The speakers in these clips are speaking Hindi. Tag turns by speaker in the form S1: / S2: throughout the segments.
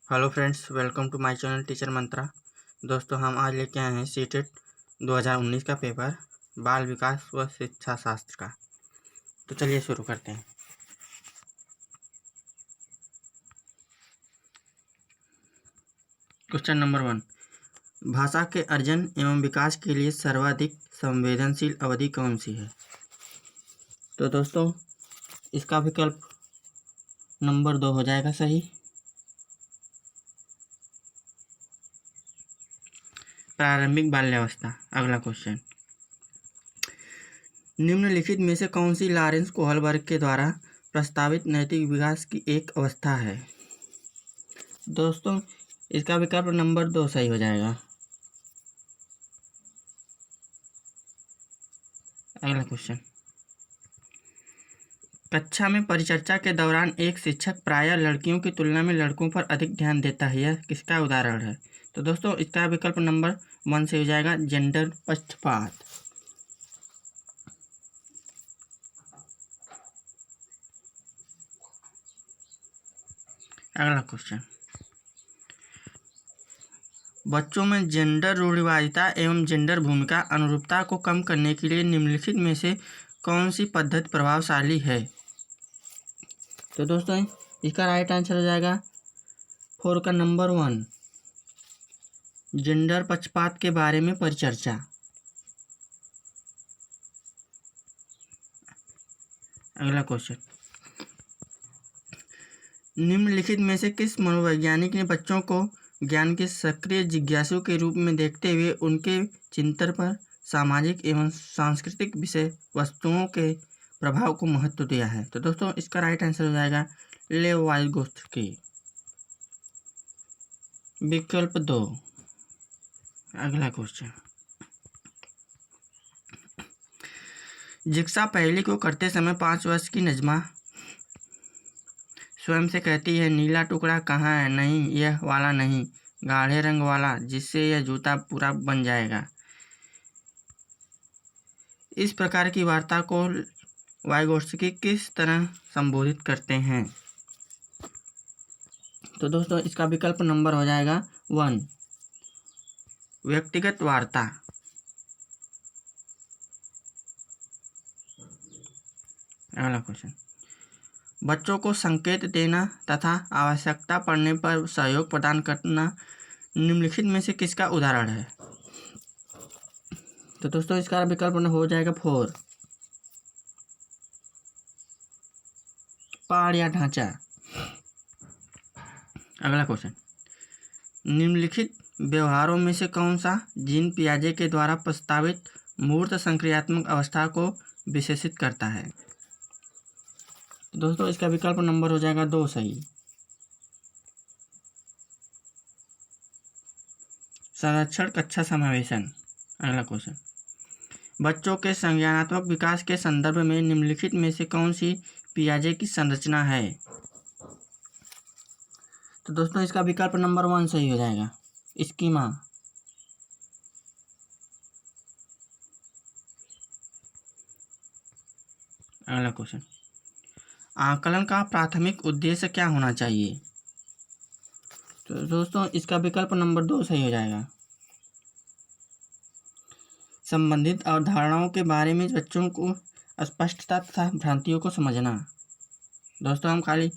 S1: Hello friends, welcome to my channel teacher mantra. दोस्तों, हम आज लेके आए हैं सीटेट 2019 का पेपर बाल विकास व शिक्षा शास्त्र का। तो चलिए शुरू करते हैं। क्वेश्चन नंबर 1, भाषा के अर्जन एवं विकास के लिए सर्वाधिक संवेदनशील अवधि कौन सी है? तो दोस्तों, इसका विकल्प नंबर 2 हो जाएगा सही, प्रारंभिक बाल्यावस्था। अगला क्वेश्चन, निम्नलिखित में से कौन सी लॉरेंस कोहलबर्ग के द्वारा प्रस्तावित नैतिक विकास की एक अवस्था है? दोस्तों, इसका विकल्प नंबर 2 सही हो जाएगा। अगला क्वेश्चन, कक्षा में परिचर्चा के दौरान एक शिक्षक प्रायः लड़कियों की तुलना में लड़कों पर अधिक ध्यान देता है, यह किसका उदाहरण है? तो दोस्तों, इसका विकल्प नंबर 1 से हो जाएगा, जेंडर पक्षपात। अगला क्वेश्चन, बच्चों में जेंडर रूढ़िवादिता एवं जेंडर भूमिका अनुरूपता को कम करने के लिए निम्नलिखित में से कौन सी पद्धति प्रभावशाली है? तो दोस्तों, इसका राइट आंसर हो जाएगा 4 का नंबर 1, जेंडर पक्षपात के बारे में परिचर्चा। अगला क्वेश्चन, निम्नलिखित में से किस मनोवैज्ञानिक ने बच्चों को ज्ञान के सक्रिय जिज्ञासु के रूप में देखते हुए उनके चिंतन पर सामाजिक एवं सांस्कृतिक विषय वस्तुओं के प्रभाव को महत्व दिया है? तो दोस्तों, इसका राइट आंसर हो जाएगा लेव वाइगोत्स्की। विकल्प 2। अगला क्वेश्चन, जिक्सा पहेली को करते समय 5 वर्ष की नजमा स्वयं से कहती है, नीला टुकड़ा कहाँ है? नहीं, यह वाला नहीं, गाढ़े रंग वाला, जिससे यह जूता पूरा बन जाएगा। इस प्रकार की वार्ता को वाइगोत्स्की किस तरह संबोधित करते हैं? तो दोस्तों, इसका विकल्प नंबर हो जाएगा 1, व्यक्तिगत वार्ता। अगला क्वेश्चन, बच्चों को संकेत देना तथा आवश्यकता पड़ने पर सहयोग प्रदान करना निम्नलिखित में से किसका उदाहरण है? तो दोस्तों, इसका विकल्प हो जाएगा 4, पहाड़ या ढांचा। अगला क्वेश्चन, निम्नलिखित व्यवहारों में से कौन सा जीन पियाजे के द्वारा प्रस्तावित मूर्त संक्रियात्मक अवस्था को विशेषित करता है? तो दोस्तों, इसका विकल्प नंबर हो जाएगा 2 सही, संरक्षण कक्षा समावेशन। अगला क्वेश्चन, बच्चों के संज्ञानात्मक विकास के संदर्भ में निम्नलिखित में से कौन सी पियाजे की संरचना है? तो दोस्तों, इसका विकल्प नंबर 1 सही हो जाएगा, स्कीमा। अगला क्वेश्चन, आकलन का प्राथमिक उद्देश्य क्या होना चाहिए? तो दोस्तों, इसका विकल्प नंबर 2 सही हो जाएगा, संबंधित अवधारणाओं के बारे में बच्चों को स्पष्टता तथा भ्रांतियों को समझना। दोस्तों, हम खाली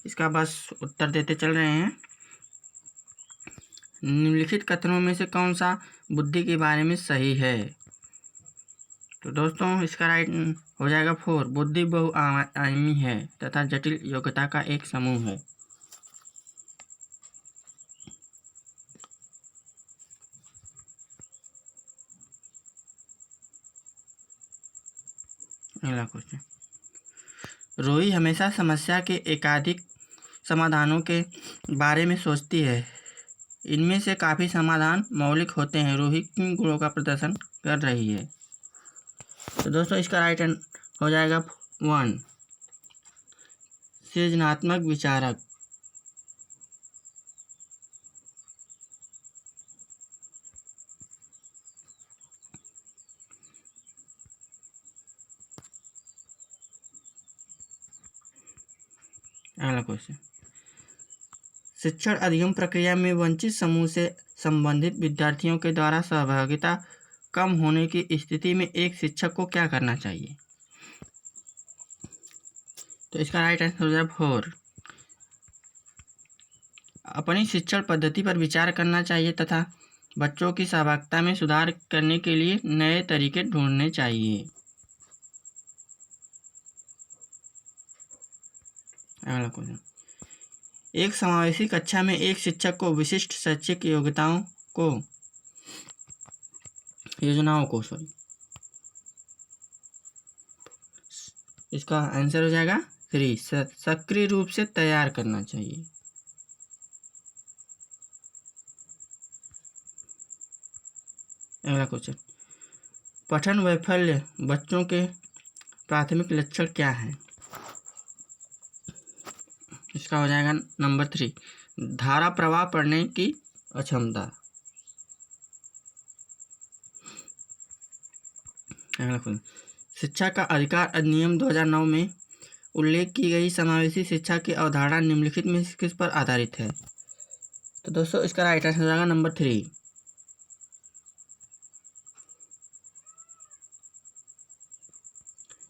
S1: इसका बस उत्तर देते चल रहे हैं। निम्नलिखित कथनों में से कौन सा बुद्धि के बारे में सही है? तो दोस्तों, इसका राइट हो जाएगा 4, बुद्धि बहुआयामी है तथा जटिल योग्यता का एक समूह है। अगला क्वेश्चन, रोही हमेशा समस्या के एकाधिक समाधानों के बारे में सोचती है, इनमें से काफ़ी समाधान मौलिक होते हैं, रोही किन गुणों का प्रदर्शन कर रही है? तो दोस्तों, इसका राइट हो जाएगा 1, सृजनात्मक विचारक। अगला क्वेश्चन, शिक्षण अधिगम प्रक्रिया में वंचित समूह से संबंधित विद्यार्थियों के द्वारा सहभागिता कम होने की स्थिति में एक शिक्षक को क्या करना चाहिए? तो इसका राइट आंसर हो जाए 4। अपनी शिक्षण पद्धति पर विचार करना चाहिए तथा बच्चों की सहभागिता में सुधार करने के लिए नए तरीके ढूंढने चाहिए। अगला क्वेश्चन, एक समावेशी कक्षा में एक शिक्षक को विशिष्ट शैक्षिक योग्यताओं को इसका आंसर हो जाएगा 3, सक्रिय रूप से तैयार करना चाहिए। अगला क्वेश्चन, पठन वैफल्य बच्चों के प्राथमिक लक्षण क्या हैं? इसका हो जाएगा नंबर 3, धारा प्रवाह पढ़ने की अक्षमता। अगला क्वेश्चन, शिक्षा का अधिकार अधिनियम 2009 में उल्लेख की गई समावेशी शिक्षा की अवधारणा निम्नलिखित में किस पर आधारित है? तो दोस्तों इसका राइट आंसर हो जाएगा नंबर 3,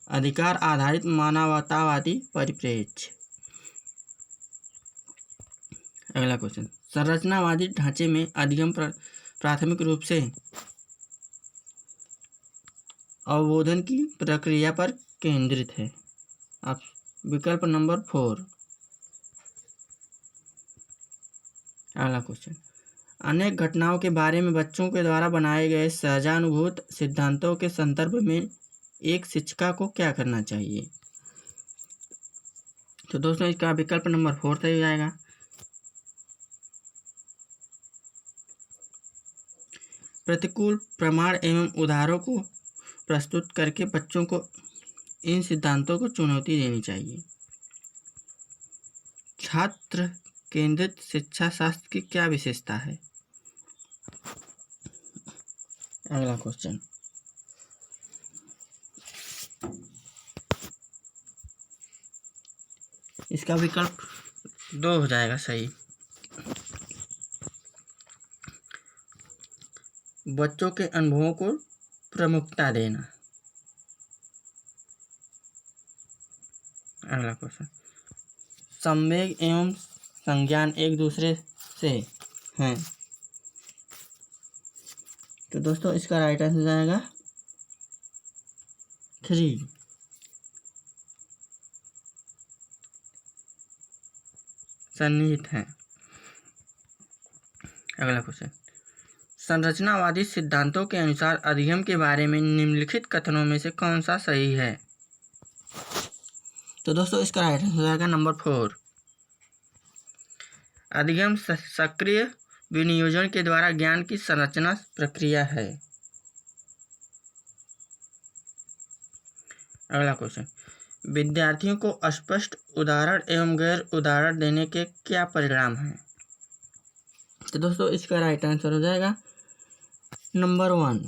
S1: अधिकार आधारित मानवतावादी परिप्रेक्ष्य। अगला क्वेश्चन, संरचनावादी ढांचे में अधिगम प्राथमिक रूप से अवबोधन की प्रक्रिया पर केंद्रित है। आप विकल्प नंबर 4। अगला क्वेश्चन, अनेक घटनाओं के बारे में बच्चों के द्वारा बनाए गए सहजानुभूत सिद्धांतों के संदर्भ में एक शिक्षिका को क्या करना चाहिए? तो दोस्तों इसका विकल्प नंबर 4 सही हो जाएगा। प्रतिकूल प्रमाण एवं उदाहरणों को प्रस्तुत करके बच्चों को इन सिद्धांतों को चुनौती देनी चाहिए। छात्र केंद्रित शिक्षा शास्त्र की क्या विशेषता है? अगला क्वेश्चन, इसका विकल्प 2 हो जाएगा सही। बच्चों के अनुभवों को प्रमुखता देना। अगला क्वेश्चन, संवेग एवं संज्ञान एक दूसरे से हैं। तो दोस्तों इसका राइट आंसर जाएगा 3, सन्निहित हैं। अगला क्वेश्चन, संरचनावादी सिद्धांतों के अनुसार अधिगम के बारे में निम्नलिखित कथनों में से कौन सा सही है? तो दोस्तों इसका राइट आंसर हो जाएगा नंबर 4, अधिगम सक्रिय विनियोजन के द्वारा ज्ञान की संरचना प्रक्रिया है। अगला क्वेश्चन, विद्यार्थियों को स्पष्ट उदाहरण एवं गैर उदाहरण देने के क्या परिणाम हैं? तो दोस्तों इसका राइट आंसर हो जाएगा नंबर 1,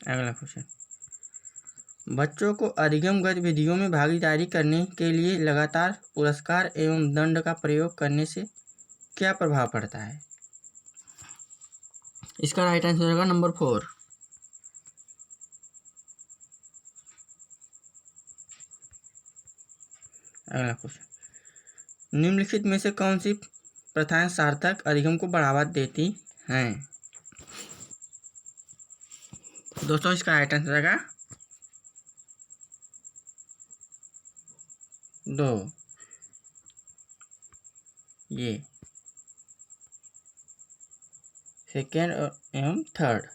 S1: अगला क्वेश्चन, बच्चों को अधिगम गतिविधियों में भागीदारी करने के लिए लगातार पुरस्कार एवं दंड का प्रयोग करने से क्या प्रभाव पड़ता है? इसका राइट आंसर होगा नंबर 4, अगला क्वेश्चन, निम्नलिखित में से कौन सी प्रथाएं सार्थक अधिगम को बढ़ावा देती हैं? दोस्तों इसका राइट आंसर रहेगा 2, ये सेकेंड एवं थर्ड।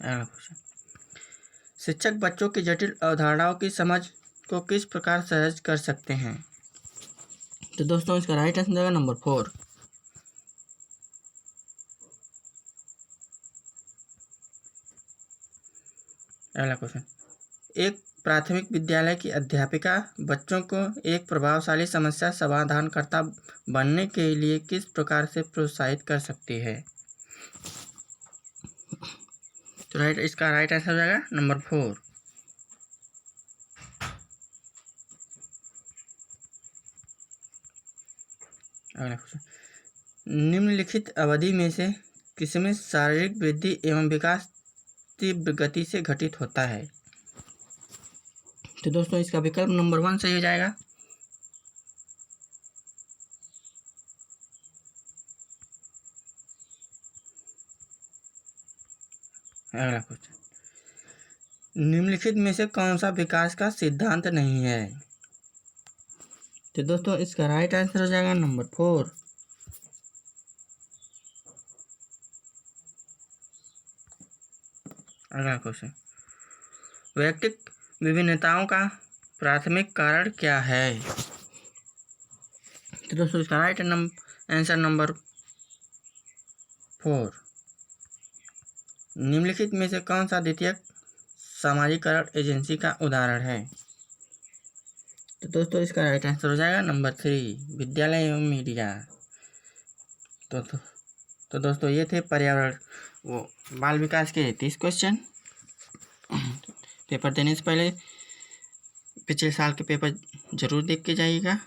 S1: अगला क्वेश्चन, शिक्षक बच्चों की जटिल अवधारणाओं की समझ को किस प्रकार सहज कर सकते हैं? तो दोस्तों इसका राइट आंसर रहेगा नंबर 4, अगला क्वेश्चन, एक प्राथमिक विद्यालय की अध्यापिका बच्चों को एक प्रभावशाली समस्या समाधानकर्ता बनने के लिए किस प्रकार से प्रोत्साहित कर सकती है? तो इसका राइट आंसर हो जाएगा नंबर 4। अगला क्वेश्चन, निम्नलिखित अवधि में से किसमें शारीरिक वृद्धि एवं विकास तीव्र गति से घटित होता है? तो दोस्तों इसका विकल्प नंबर 1 सही हो जाएगा। अगला क्वेश्चन, निम्नलिखित में से कौन सा विकास का सिद्धांत नहीं है? तो दोस्तों इसका राइट आंसर हो जाएगा नंबर 4। अगला क्वेश्चन, वैयक्तिक विभिन्नताओं का प्राथमिक कारण क्या है? तो दोस्तों इसका राइट आंसर नंबर 4। निम्नलिखित में से कौन सा द्वितीयक सामाजिकरण एजेंसी का उदाहरण है? तो दोस्तों इसका राइट आंसर हो जाएगा नंबर 3, विद्यालय एवं मीडिया। तो दोस्तों ये थे पर्यावरण बाल विकास के 30 क्वेश्चन। पेपर देने से पहले पिछले साल के पेपर जरूर देख के जाइएगा।